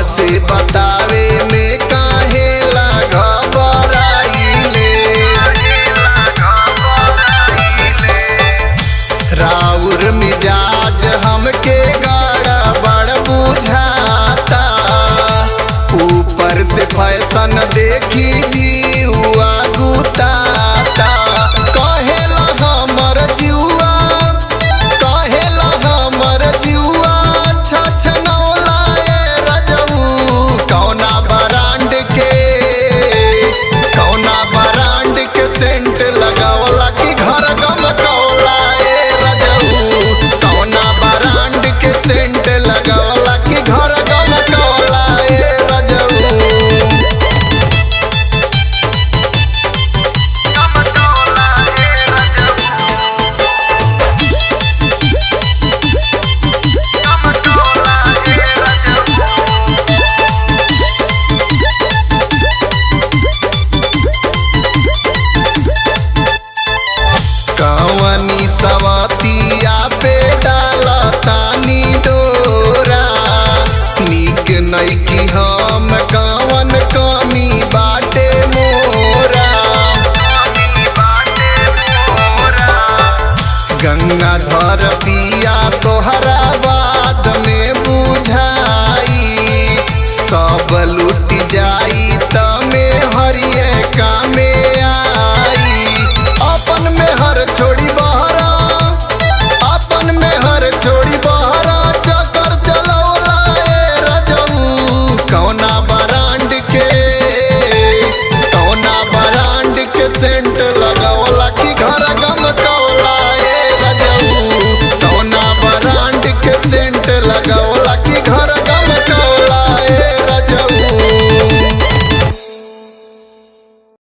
हमसे बतावे में काहे घबराइले। राउर मिजाज हमके गड़बड़ बुझाता, ऊपर से फैशन देखी जीवा गुताता। कहेला हमर जीवा, कहेला हमर जीवा छछनौला ए रजऊ। कौना ब्रांड के सेंट लगावला कि घर गमकौला ए रजऊ। कौना ब्रांड के सेंट लगावला कि घर गमकौला ए रजऊ। कवनी सवतिया पे डाला तानी डोरा, नीक नइकी हम कवन कमी बाटे मोरा। गंगाधर पिया तोहरा बाद में बुझाई, सब लूट जाई तमे हरिये कामे आई। अपन में हर छोड़ी बहरा, अपन में हर छोड़ी बहरा चक्कर चलौला ए रजऊ। कौना ब्रांड के सेंट लगौला कि घर गमकौला ए रजऊ। कौना ब्रांड के सेंट लगौला कि घर